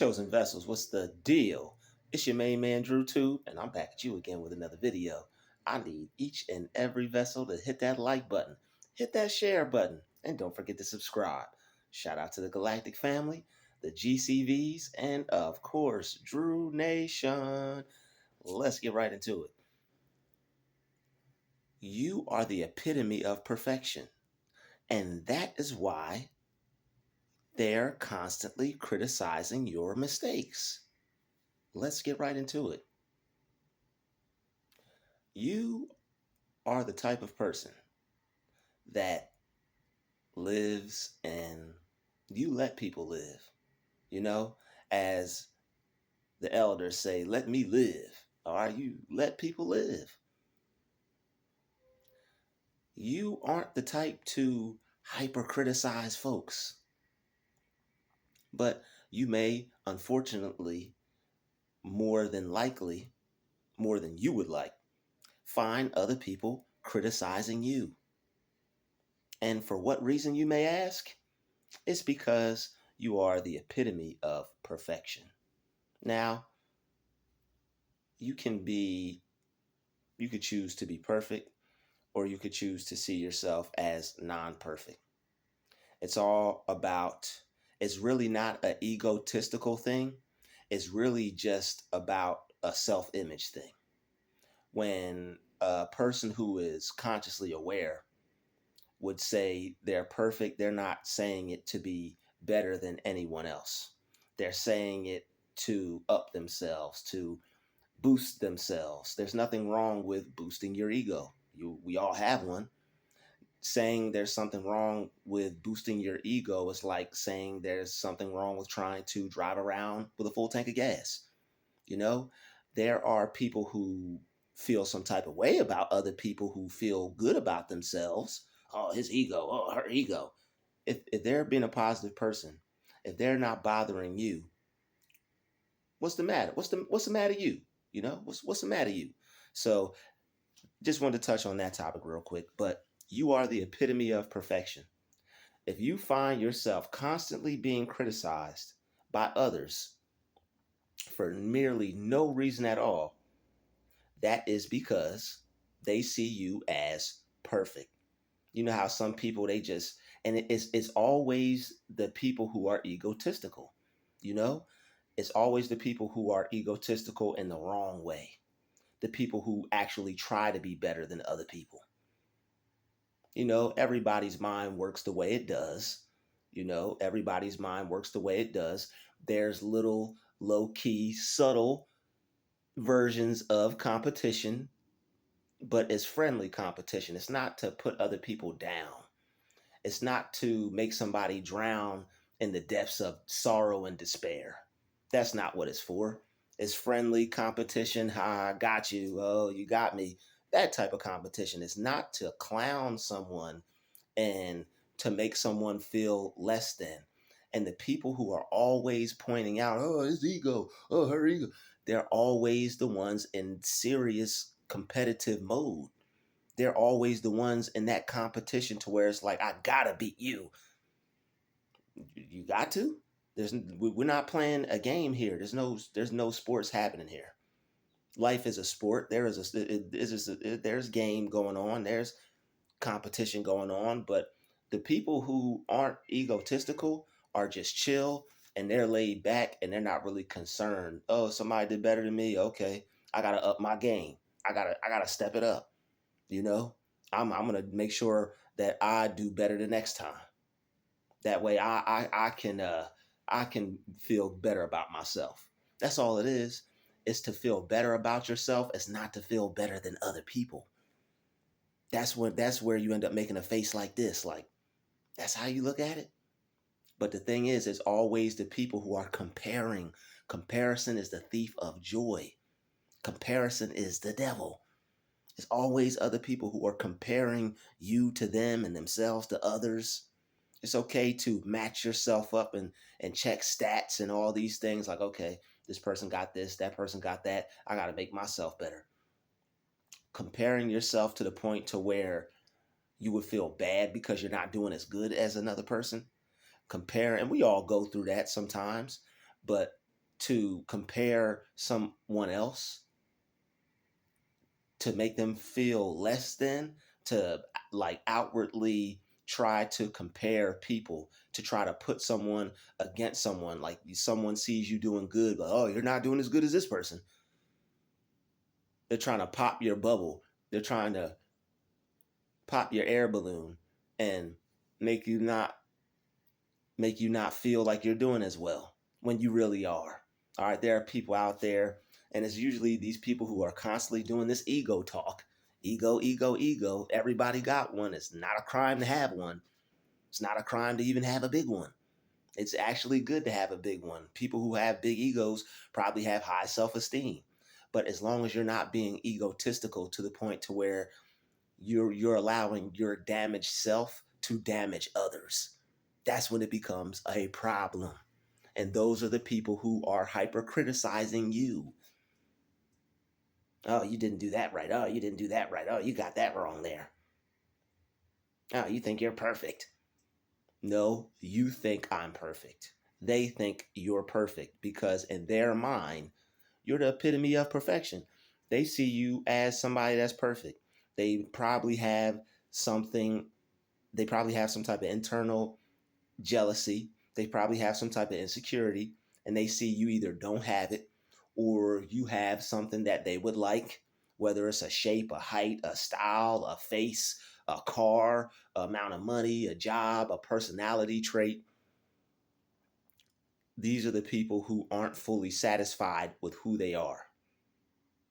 Chosen vessels, what's the deal? It's your main man, Druuill, and I'm back at you again with another video. I need each and every vessel to hit that like button, hit that share button, and don't forget to subscribe. Shout out to the Galactic family, the GCVs, and of course, Drew Nation. Let's get right into it. You are the epitome of perfection, and that is why they're constantly criticizing your mistakes. Let's get right into it. You are the type of person that lives and you let people live. You know, as the elders say, let me live. All right, you let people live. You aren't the type to hyper criticize folks, but you may, unfortunately, more than likely, more than you would like, find other people criticizing you. And for what reason, you may ask? It's because you are the epitome of perfection. Now, you can be, you could choose to be perfect, or you could choose to see yourself as non-perfect. It's all about, it's really not an egotistical thing. It's really just about a self-image thing. When a person who is consciously aware would say they're perfect, they're not saying it to be better than anyone else. They're saying it to up themselves, to boost themselves. There's nothing wrong with boosting your ego. We all have one. Saying there's something wrong with boosting your ego is like saying there's something wrong with trying to drive around with a full tank of gas. You know, there are people who feel some type of way about other people who feel good about themselves. Oh, his ego. Oh, her ego. If they're being a positive person, if they're not bothering you, what's the matter? What's the matter you? You know, what's the matter you? So just wanted to touch on that topic real quick. But you are the epitome of perfection. If you find yourself constantly being criticized by others for merely no reason at all, that is because they see you as perfect. You know how some people, they just, and it's always the people who are egotistical. You know, it's always the people who are egotistical in the wrong way. The people who actually try to be better than other people. You know, everybody's mind works the way it does. You know, everybody's mind works the way it does. There's little low key, subtle versions of competition, but it's friendly competition. It's not to put other people down. It's not to make somebody drown in the depths of sorrow and despair. That's not what it's for. It's friendly competition. Ha, I got you. Oh, you got me. That type of competition is not to clown someone and to make someone feel less than. And the people who are always pointing out, oh, his ego, oh, her ego, they're always the ones in serious competitive mode. They're always the ones in that competition to where it's like, I gotta beat you. You got to? We're not playing a game here. There's no sports happening here. Life is a sport. There's game going on. There's competition going on, but the people who aren't egotistical are just chill and they're laid back and they're not really concerned. Oh, somebody did better than me. Okay, I gotta up my game. I gotta step it up. You know, I'm gonna make sure that I do better the next time. That way, I can feel better about myself. That's all it is. It's to feel better about yourself. It's not to feel better than other people. That's where you end up making a face like this. Like, that's how you look at it. But the thing is, it's always the people who are comparing. Comparison is the thief of joy. Comparison is the devil. It's always other people who are comparing you to them and themselves to others. It's okay to match yourself up and check stats and all these things. Like, okay, this person got this, that person got that. I got to make myself better. Comparing yourself to the point to where you would feel bad because you're not doing as good as another person. Compare, and we all go through that sometimes, but to compare someone else, to make them feel less than, to like outwardly try to compare people, to try to put someone against someone. Like someone sees you doing good, but oh, you're not doing as good as this person. They're trying to pop your bubble. They're trying to pop your air balloon and make you not feel like you're doing as well when you really are. All right, there are people out there, and it's usually these people who are constantly doing this ego talk. Ego, ego, ego. Everybody got one. It's not a crime to have one. It's not a crime to even have a big one. It's actually good to have a big one. People who have big egos probably have high self-esteem. But as long as you're not being egotistical to the point to where you're allowing your damaged self to damage others, that's when it becomes a problem. And those are the people who are hyper criticizing you. Oh, you didn't do that right. Oh, you didn't do that right. Oh, you got that wrong there. Oh, you think you're perfect. No, you think I'm perfect. They think you're perfect because in their mind, you're the epitome of perfection. They see you as somebody that's perfect. They probably have something, they probably have some type of internal jealousy. They probably have some type of insecurity, and they see you either don't have it or you have something that they would like, whether it's a shape, a height, a style, a face, a car, amount of money, a job, a personality trait. These are the people who aren't fully satisfied with who they are,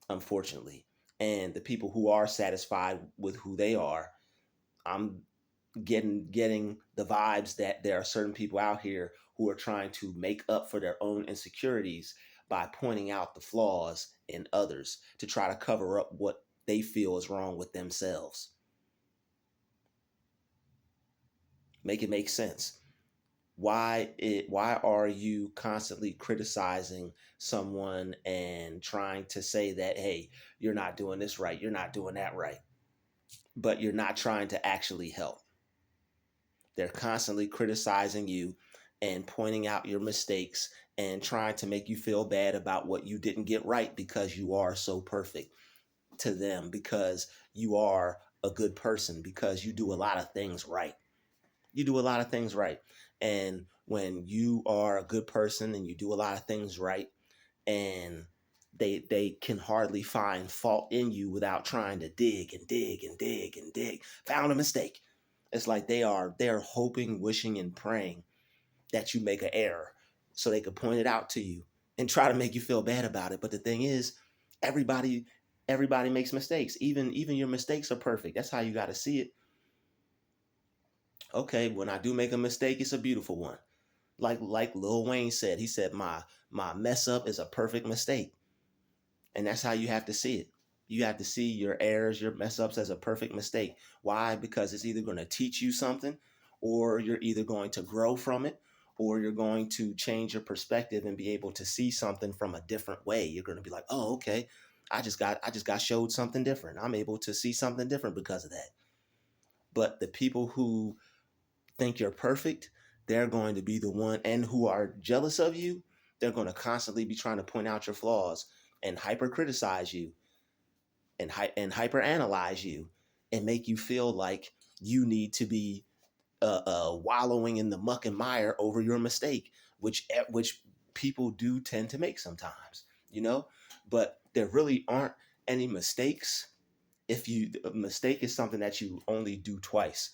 unfortunately. And the people who are satisfied with who they are, I'm getting the vibes that there are certain people out here who are trying to make up for their own insecurities by pointing out the flaws in others to try to cover up what they feel is wrong with themselves. Make it make sense. Why are you constantly criticizing someone and trying to say that, hey, you're not doing this right, you're not doing that right, but you're not trying to actually help? They're constantly criticizing you and pointing out your mistakes and trying to make you feel bad about what you didn't get right because you are so perfect to them, because you are a good person, because you do a lot of things right. You do a lot of things right. And when you are a good person and you do a lot of things right, and they can hardly find fault in you without trying to dig and dig and dig and dig. Found a mistake. It's like they're hoping, wishing, and praying that you make an error so they could point it out to you and try to make you feel bad about it. But the thing is, everybody everybody makes mistakes. Even your mistakes are perfect. That's how you got to see it. Okay, when I do make a mistake, it's a beautiful one. Like Lil Wayne said, he said my mess up is a perfect mistake. And that's how you have to see it. You have to see your errors, your mess ups as a perfect mistake. Why? Because it's either going to teach you something, or you're either going to grow from it, or you're going to change your perspective and be able to see something from a different way. You're going to be like, oh, okay, I just got showed something different. I'm able to see something different because of that. But the people who think you're perfect, they're going to be the one, and who are jealous of you, they're going to constantly be trying to point out your flaws and hyper criticize you and hyper analyze you and make you feel like you need to be wallowing in the muck and mire over your mistake, which people do tend to make sometimes, you know. But there really aren't any mistakes. If you A mistake is something that you only do twice.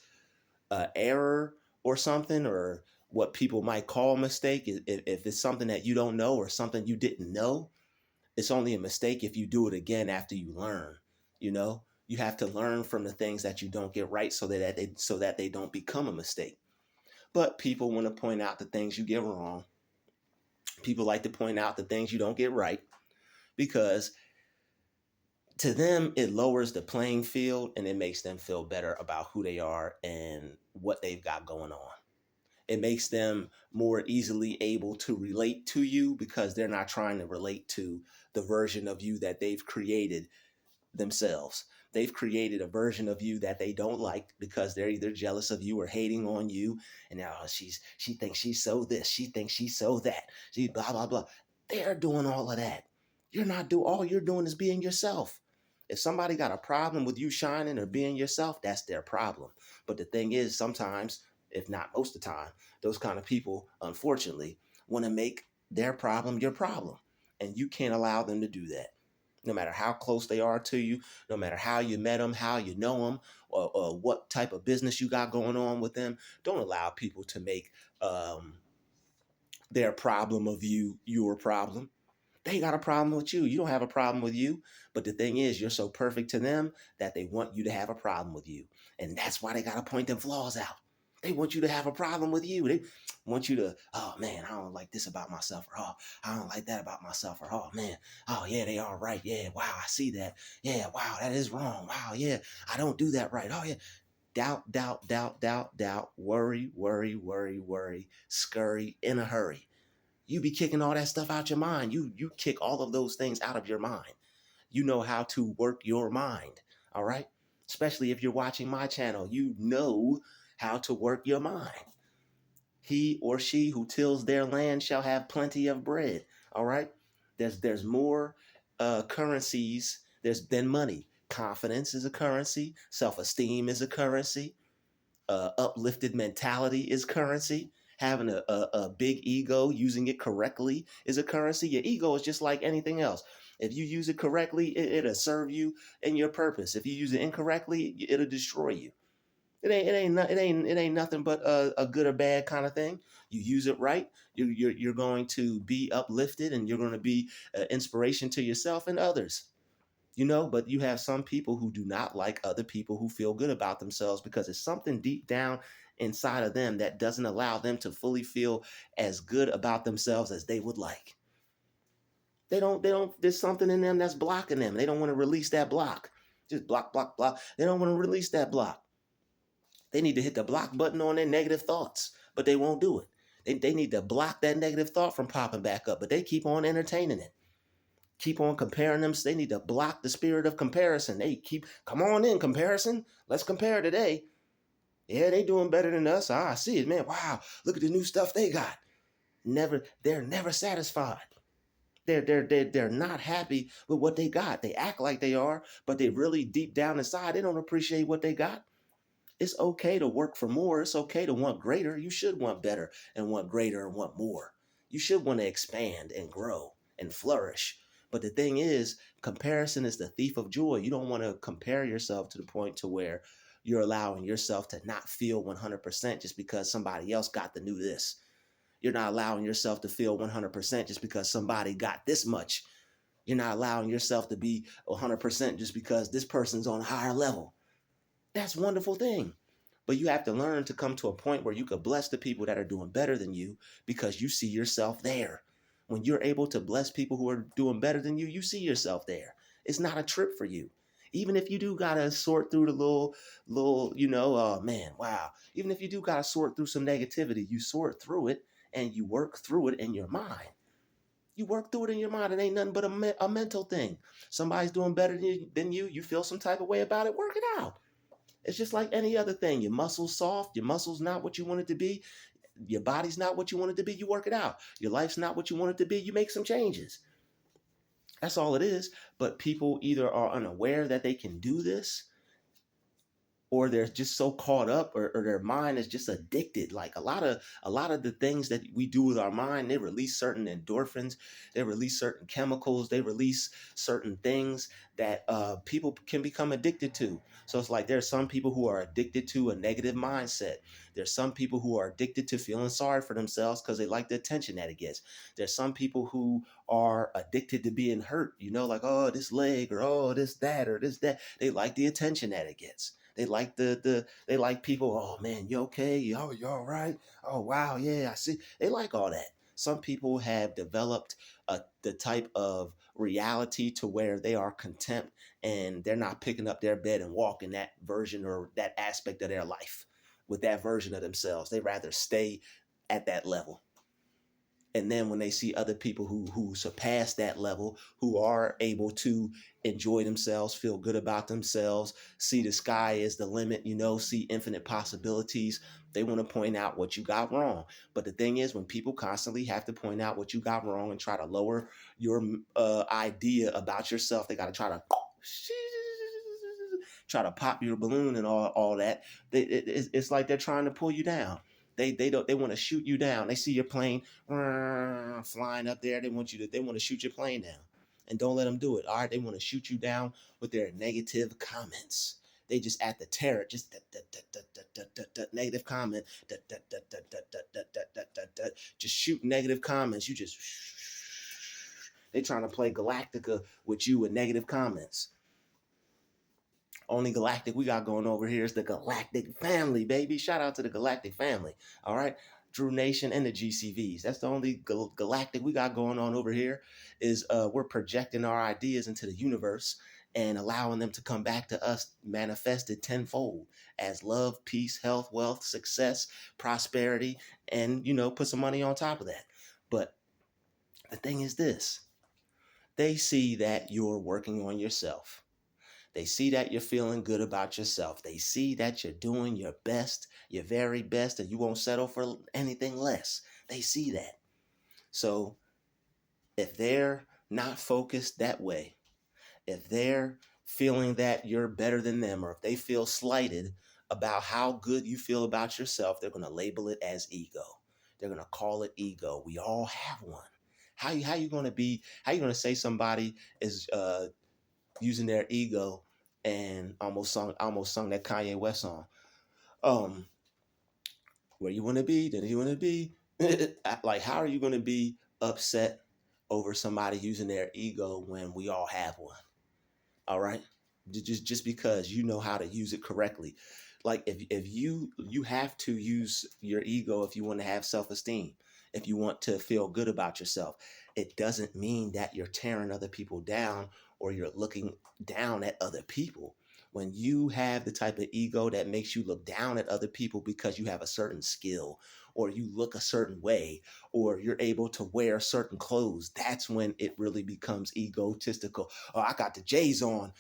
Error or something, or what people might call a mistake, if it's something that you don't know or something you didn't know, it's only a mistake if you do it again after you learn. You know, you have to learn from the things that you don't get right so that they don't become a mistake. But people want to point out the things you get wrong. People like to point out the things you don't get right, because to them it lowers the playing field and it makes them feel better about who they are and what they've got going on. It makes them more easily able to relate to you because they're not trying to relate to the version of you that they've created themselves. They've created a version of you that they don't like because they're either jealous of you or hating on you. And now she thinks she's so this, she thinks she's so that. She blah blah blah. They're doing all of that. You're not doing, all you're doing is being yourself. If somebody got a problem with you shining or being yourself, that's their problem. But the thing is, sometimes, if not most of the time, those kind of people, unfortunately, want to make their problem your problem. And you can't allow them to do that. No matter how close they are to you, no matter how you met them, how you know them, or what type of business you got going on with them, don't allow people to make their problem of you your problem. They got a problem with you. You don't have a problem with you. But the thing is, you're so perfect to them that they want you to have a problem with you. And that's why they got to point them flaws out. They want you to have a problem with you. They want you to, oh man, I don't like this about myself, or oh, I don't like that about myself, or oh man, oh yeah, they are right. Yeah, wow, I see that. Yeah, wow, that is wrong. Wow, yeah, I don't do that right. Oh yeah. Doubt, doubt, doubt, doubt, doubt, worry, worry, worry, worry, scurry in a hurry. You be kicking all that stuff out your mind. You kick all of those things out of your mind. You know how to work your mind. All right. Especially if you're watching my channel, you know how to work your mind. He or she who tills their land shall have plenty of bread. All right. There's more currencies than money. Confidence is a currency. Self-esteem is a currency. Uplifted mentality is currency. Having a big ego, using it correctly is a currency. Your ego is just like anything else. If you use it correctly, it'll serve you and your purpose. If you use it incorrectly, it'll destroy you. It ain't nothing but a good or bad kind of thing. You use it right, you're going to be uplifted, and you're going to be inspiration to yourself and others. But you have some people who do not like other people who feel good about themselves because it's something deep down inside of them that doesn't allow them to fully feel as good about themselves as they would like. There's something in them that's blocking them. They don't want to release that block. Just block, block, block. They don't want to release that block. They need to hit the block button on their negative thoughts, but they won't do it. They need to block that negative thought from popping back up, but they keep on entertaining it, keep on comparing them. So they need to block the spirit of comparison. They keep, come on in, comparison. Let's compare today. Yeah, they doing better than us. I see it, man. Wow, look at the new stuff they got. They're never satisfied. They're not happy with what they got. They act like they are, but they really deep down inside, they don't appreciate what they got. It's okay to work for more. It's okay to want greater. You should want better and want greater and want more. You should want to expand and grow and flourish. But the thing is, comparison is the thief of joy. You don't want to compare yourself to the point to where you're allowing yourself to not feel 100% just because somebody else got the new this. You're not allowing yourself to feel 100% just because somebody got this much. You're not allowing yourself to be 100% just because this person's on a higher level. That's a wonderful thing. But you have to learn to come to a point where you could bless the people that are doing better than you because you see yourself there. When you're able to bless people who are doing better than you see yourself there. It's not a trip for you. Even if you do gotta sort through the oh man, wow. Even if you do gotta sort through some negativity, you sort through it and you work through it in your mind. You work through it in your mind. It ain't nothing but a mental thing. Somebody's doing better than you. You feel some type of way about it. Work it out. It's just like any other thing. Your muscles soft, your muscles not what you want it to be, your body's not what you want it to be, you work it out. Your life's not what you want it to be, you make some changes. That's all it is. But people either are unaware that they can do this, or they're just so caught up, or their mind is just addicted. Like a lot of the things that we do with our mind, they release certain endorphins, they release certain chemicals, they release certain things that people can become addicted to. So it's like there's some people who are addicted to a negative mindset. There's some people who are addicted to feeling sorry for themselves because they like the attention that it gets. There's some people who are addicted to being hurt, like, oh, this leg, or oh, this, that, or this, that. They like the attention that it gets. They like they like people, oh man, you okay? Oh, you all right? Oh wow, yeah, I see. They like all that. Some people have developed the type of reality to where they are content and they're not picking up their bed and walking that version or that aspect of their life with that version of themselves. They rather stay at that level. And then when they see other people who surpass that level, who are able to enjoy themselves, feel good about themselves, see the sky as the limit, see infinite possibilities, They want to point out what you got wrong. But the thing is, when people constantly have to point out what you got wrong and try to lower your idea about yourself, they got to try to pop your balloon and all that. It's like they're trying to pull you down. They want to shoot you down. They see your plane flying up there. They want to shoot your plane down. And don't let them do it. All right, they want to shoot you down with their negative comments. They just at the terror, just negative comment, just shoot negative comments. You just they trying to play Galactica with you with negative comments. Only galactic we got going over here is the galactic family, baby. Shout out to the galactic family. All right. Druuill Nation and the GCVs. That's the only galactic we got going on over here is we're projecting our ideas into the universe and allowing them to come back to us manifested tenfold as love, peace, health, wealth, success, prosperity, and, put some money on top of that. But the thing is this, they see that you're working on yourself. They see that you're feeling good about yourself. They see that you're doing your best, your very best, and you won't settle for anything less. They see that. So if they're not focused that way, if they're feeling that you're better than them, or if they feel slighted about how good you feel about yourself, they're going to label it as ego. They're going to call it ego. We all have one. How you going to say somebody is using their ego and almost sung that Kanye West song. Where you want to be, then you want to be. Like, how are you going to be upset over somebody using their ego when we all have one? All right, just because you know how to use it correctly. Like if you have to use your ego if you want to have self-esteem, if you want to feel good about yourself. It doesn't mean that you're tearing other people down or you're looking down at other people. When you have the type of ego that makes you look down at other people because you have a certain skill or you look a certain way or you're able to wear certain clothes, that's when it really becomes egotistical. Oh, I got the J's on.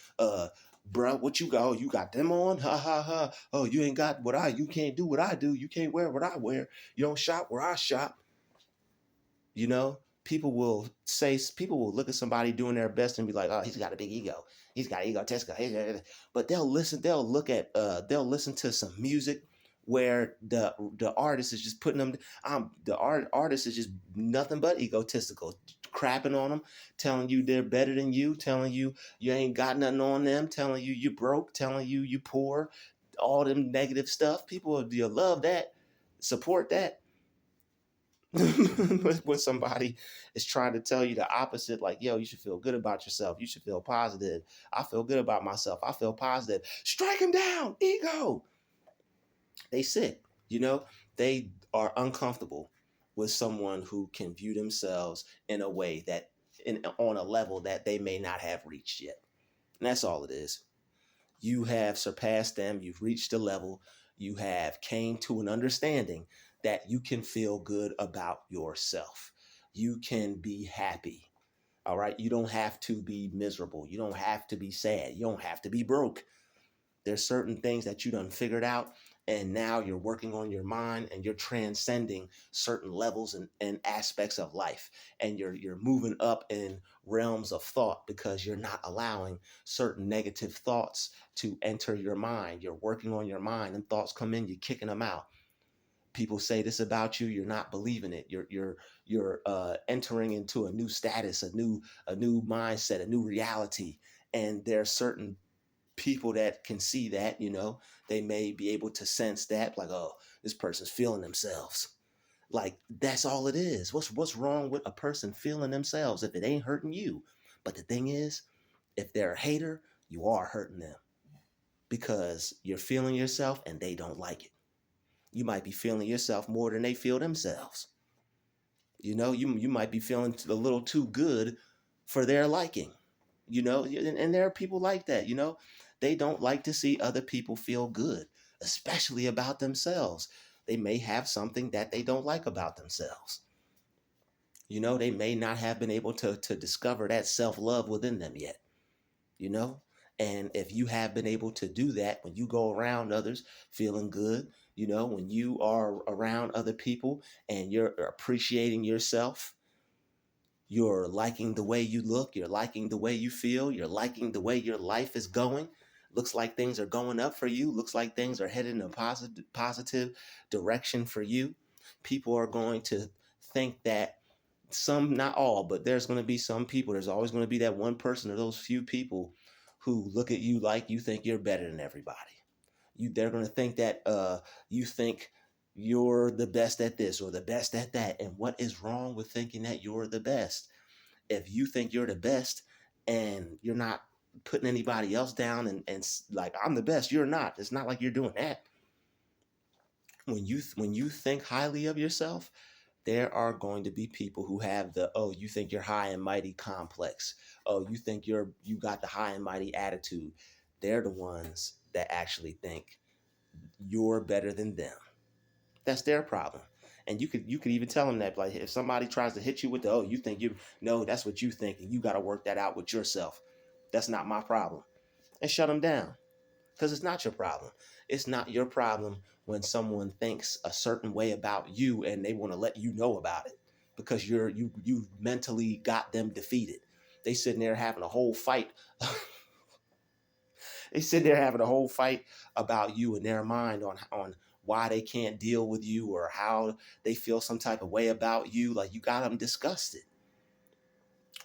Bro, what you got? Oh, you got them on? Ha ha ha. Oh, you ain't got you can't do what I do. You can't wear what I wear. You don't shop where I shop. People will look at somebody doing their best and be like, oh, he's got a big ego. He's got egotistical. But they'll listen to some music where the artist is just putting them, artist is just nothing but egotistical, crapping on them, telling you they're better than you, telling you you ain't got nothing on them, telling you you broke, telling you you poor, all them negative stuff. People will love that, support that. When somebody is trying to tell you the opposite, like, yo, you should feel good about yourself. You should feel positive. I feel good about myself. I feel positive. Strike him down. Ego. They sick. They are uncomfortable with someone who can view themselves in a way that on a level that they may not have reached yet. And that's all it is. You have surpassed them. You've reached a level. You have came to an understanding that you can feel good about yourself. You can be happy. All right. You don't have to be miserable. You don't have to be sad. You don't have to be broke. There's certain things that you done figured out. And now you're working on your mind and you're transcending certain levels and aspects of life. And you're moving up in realms of thought because you're not allowing certain negative thoughts to enter your mind. You're working on your mind and thoughts come in, you're kicking them out. People say this about you, you're not believing it. You're entering into a new status, a new mindset, a new reality. And there are certain people that can see that, they may be able to sense that, like, oh, this person's feeling themselves. Like, that's all it is. What's wrong with a person feeling themselves if it ain't hurting you? But the thing is, if they're a hater, you are hurting them because you're feeling yourself and they don't like it. You might be feeling yourself more than they feel themselves. You might be feeling a little too good for their liking. And there are people like that. They don't like to see other people feel good, especially about themselves. They may have something that they don't like about themselves. They may not have been able to discover that self-love within them yet. And if you have been able to do that, when you go around others feeling good, You know, when you are around other people and you're appreciating yourself, you're liking the way you look, you're liking the way you feel, you're liking the way your life is going. Looks like things are going up for you, looks like things are headed in a positive direction for you. People are going to think that some, not all, but there's going to be some people, there's always going to be that one person or those few people who look at you like you think you're better than everybody. They're going to think that you think you're the best at this or the best at that. And what is wrong with thinking that you're the best? If you think you're the best and you're not putting anybody else down and like, I'm the best, you're not. It's not like you're doing that. When you think highly of yourself, there are going to be people who have the, oh, you think you're high and mighty complex. Oh, you think you got the high and mighty attitude. They're the ones that actually think you're better than them. That's their problem. And you could even tell them that, like, if somebody tries to hit you with the, oh, you think you, no, that's what you think, and you got to work that out with yourself. That's not my problem. And shut them down, because it's not your problem. It's not your problem when someone thinks a certain way about you and they want to let you know about it, because you mentally got them defeated. They sitting there having a whole fight. They sit there having a whole fight about you in their mind on why they can't deal with you or how they feel some type of way about you. Like, you got them disgusted.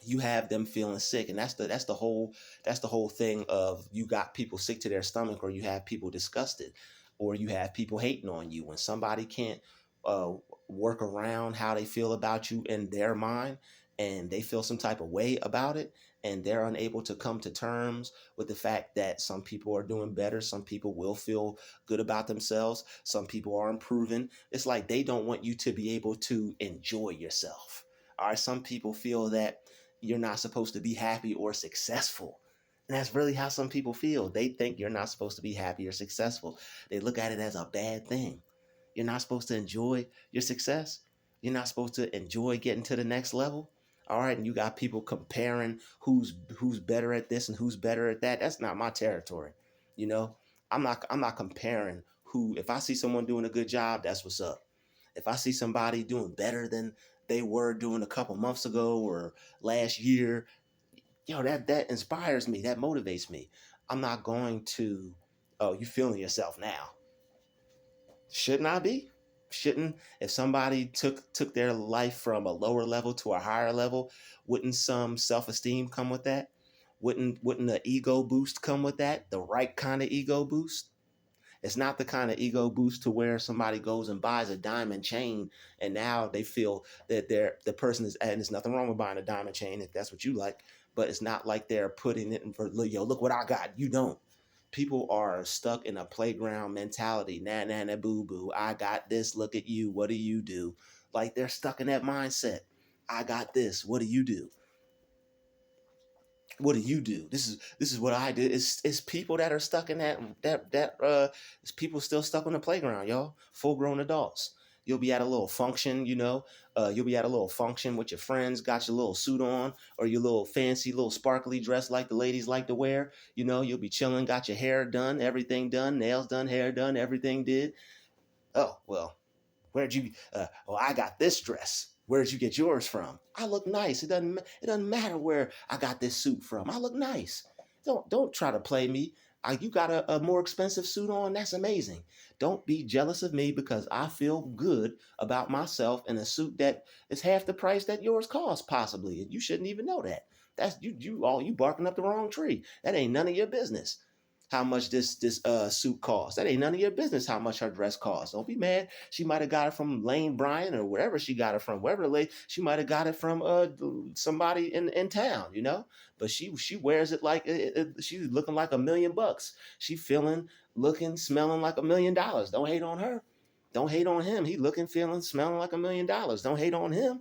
You have them feeling sick, and that's the whole thing of, you got people sick to their stomach, or you have people disgusted, or you have people hating on you when somebody can't uh, work around how they feel about you in their mind, and they feel some type of way about it, and they're unable to come to terms with the fact that some people are doing better, some people will feel good about themselves, some people are improving. It's like they don't want you to be able to enjoy yourself. All right, some people feel that you're not supposed to be happy or successful. And that's really how some people feel. They think you're not supposed to be happy or successful. They look at it as a bad thing. You're not supposed to enjoy your success. You're not supposed to enjoy getting to the next level. All right, and you got people comparing who's better at this and who's better at that. That's not my territory. You know, I'm not comparing who. If I see someone doing a good job, that's what's up. If I see somebody doing better than they were doing a couple months ago or last year, that inspires me. That motivates me. I'm not going to, oh, you feeling yourself now. Shouldn't I be? Shouldn't, if somebody took their life from a lower level to a higher level, wouldn't some self-esteem come with that? Wouldn't the ego boost come with that? The right kind of ego boost? It's not the kind of ego boost to where somebody goes and buys a diamond chain and now they feel that the person is, and there's nothing wrong with buying a diamond chain if that's what you like, but it's not like they're putting it in for, yo, look what I got. You don't. People are stuck in a playground mentality. Nah, nah, nah, boo, boo. I got this. Look at you. What do you do? Like, they're stuck in that mindset. I got this. What do you do? What do you do? This is what I do. It's people that are stuck in it's people still stuck on the playground, y'all. Full grown adults. You'll be at a little function, you'll be at a little function with your friends, got your little suit on or your little fancy little sparkly dress like the ladies like to wear. You'll be chilling, got your hair done, everything done, nails done, hair done, everything did. Oh, well, where'd you? Oh, I got this dress. Where'd you get yours from? I look nice. It doesn't matter where I got this suit from. I look nice. Don't try to play me. You got a more expensive suit on. That's amazing. Don't be jealous of me because I feel good about myself in a suit that is half the price that yours costs, possibly, and you shouldn't even know that. That's you barking up the wrong tree. That ain't none of your business how much this suit costs. That ain't none of your business how much her dress costs. Don't be mad. She might have got it from Lane Bryant or wherever she got it from. Wherever she might have got it from somebody in town, But she wears it like she's looking like $1,000,000. She feeling, looking, smelling like $1,000,000. Don't hate on her. Don't hate on him. He looking, feeling, smelling like $1,000,000. Don't hate on him.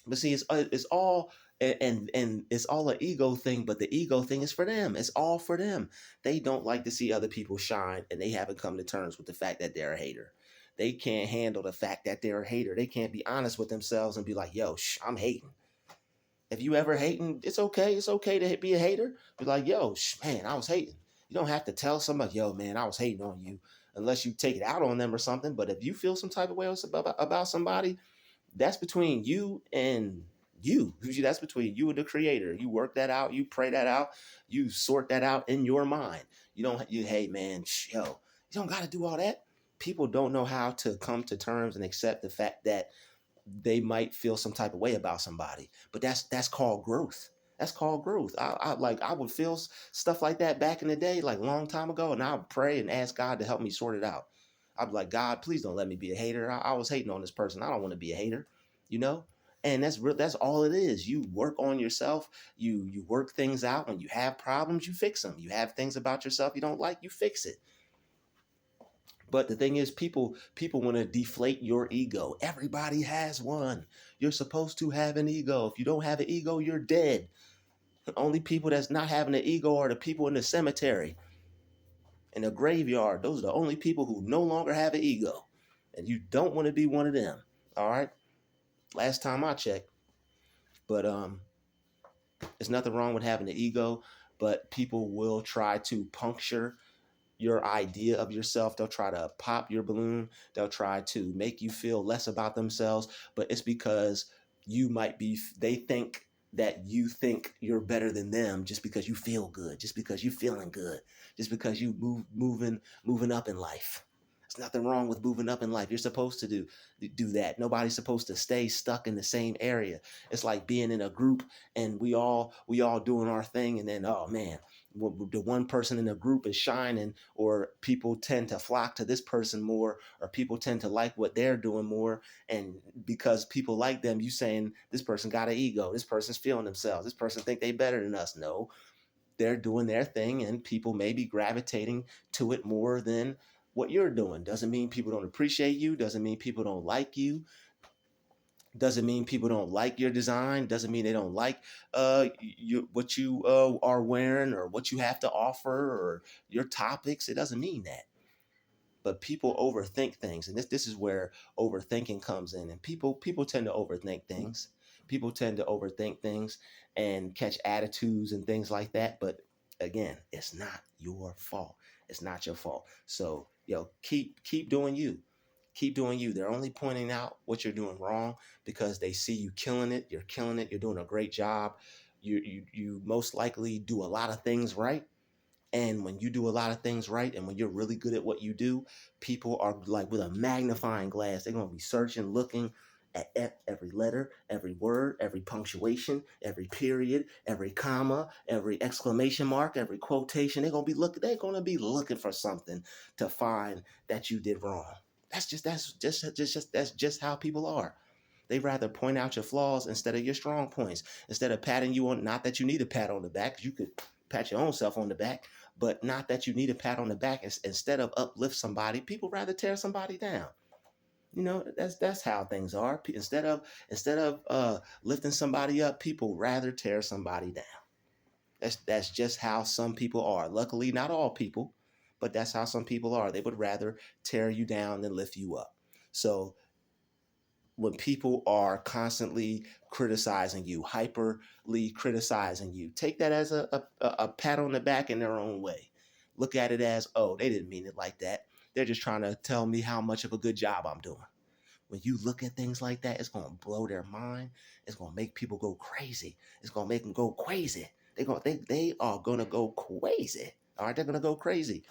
But see, it's all and it's all an ego thing. But the ego thing is for them. It's all for them. They don't like to see other people shine, and they haven't come to terms with the fact that they're a hater. They can't handle the fact that they're a hater. They can't be honest with themselves and be like, "Yo, I'm hating." If you ever hating, it's okay. It's okay to be a hater. Be like, "Yo, man, I was hating." You don't have to tell somebody, "Yo, man, I was hating on you." unless you take it out on them or something. But if you feel some type of way about somebody, that's between you and you. That's between you and the creator. You work that out, you pray that out, you sort that out in your mind. Hey man, yo, you don't got to do all that. People don't know how to come to terms and accept the fact that they might feel some type of way about somebody, but that's called growth. That's called growth. I would feel stuff like that back in the day, like a long time ago, and I would pray and ask God to help me sort it out. I'd be like, God, please don't let me be a hater. I was hating on this person. I don't want to be a hater, you know. And that's real. That's all it is. You work on yourself. You work things out. When you have problems, you fix them. You have things about yourself you don't like, you fix it. But the thing is, people want to deflate your ego. Everybody has one. You're supposed to have an ego. If you don't have an ego, you're dead. The only people that's not having an ego are the people in the cemetery, in the graveyard. Those are the only people who no longer have an ego. And you don't want to be one of them. All right? Last time I checked. But there's nothing wrong with having an ego, but people will try to puncture your idea of yourself. They'll try to pop your balloon. They'll try to make you feel less about themselves, but it's because they think that you think you're better than them just because you feel good, just because you feeling good, just because you moving up in life. There's nothing wrong with moving up in life. You're supposed to do that. Nobody's supposed to stay stuck in the same area. It's like being in a group and we all doing our thing, and then, oh man, the one person in the group is shining, or people tend to flock to this person more, or people tend to like what they're doing more. And because people like them, you saying this person got an ego, this person's feeling themselves, this person think they better than us. No, they're doing their thing, and people may be gravitating to it more than what you're doing. Doesn't mean people don't appreciate you, doesn't mean people don't like you, doesn't mean people don't like your design, doesn't mean they don't like what you are wearing, or what you have to offer, or your topics. It doesn't mean that. But people overthink things, and this is where overthinking comes in. And people tend to overthink things. People tend to overthink things and catch attitudes and things like that. But again, it's not your fault. It's not your fault. So keep doing you. Keep doing you. They're only pointing out what you're doing wrong because they see you killing it. You're killing it. You're doing a great job. You most likely do a lot of things right. And when you do a lot of things right, and when you're really good at what you do, people are like with a magnifying glass. They're going to be searching, looking at every letter, every word, every punctuation, every period, every comma, every exclamation mark, every quotation. They're going to be looking for something to find that you did wrong. That's just how people are. They rather point out your flaws instead of your strong points. Instead of patting you on, not that you need a pat on the back, 'cause you could pat your own self on the back, but not that you need a pat on the back. Instead of uplift somebody, people rather tear somebody down. That's how things are. Instead of lifting somebody up, people rather tear somebody down. That's just how some people are. Luckily, not all people, but that's how some people are. They would rather tear you down than lift you up. So when people are constantly criticizing you, hyperly criticizing you, take that as a pat on the back in their own way. Look at it as, oh, they didn't mean it like that. They're just trying to tell me how much of a good job I'm doing. When you look at things like that, it's going to blow their mind. It's going to make people go crazy. It's going to make them go crazy. They are going to go crazy. All right, they're going to go crazy.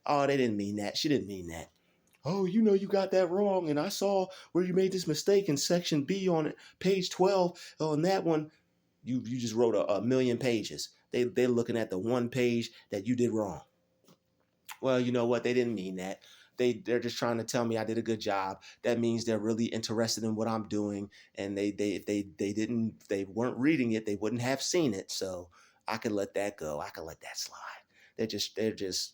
Oh, they didn't mean that. She didn't mean that. Oh, you got that wrong. And I saw where you made this mistake in section B on page 12. Oh, and that one, you just wrote a million pages. They're looking at the one page that you did wrong. Well, you know what? They didn't mean that. They're just trying to tell me I did a good job. That means they're really interested in what I'm doing. And they weren't reading it, they wouldn't have seen it. So I can let that go. I can let that slide. They're just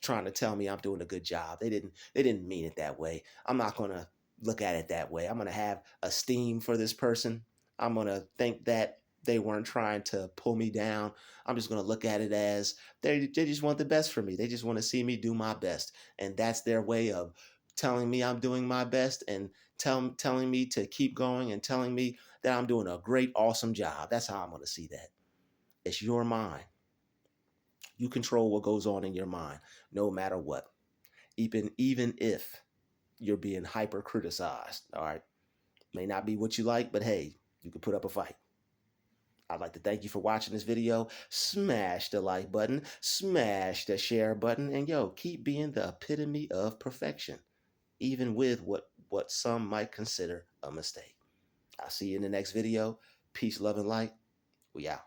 trying to tell me I'm doing a good job. They didn't mean it that way. I'm not going to look at it that way. I'm going to have esteem for this person. I'm going to think that they weren't trying to pull me down. I'm just going to look at it as they just want the best for me. They just want to see me do my best. And that's their way of telling me I'm doing my best, and telling me to keep going, and telling me that I'm doing a great, awesome job. That's how I'm going to see that. It's your mind. You control what goes on in your mind, no matter what. even if you're being hyper criticized. All right. May not be what you like, but hey, you can put up a fight. I'd like to thank you for watching this video. Smash the like button, smash the share button, and yo, keep being the epitome of perfection, even with what some might consider a mistake. I'll see you in the next video. Peace, love, and light. We out.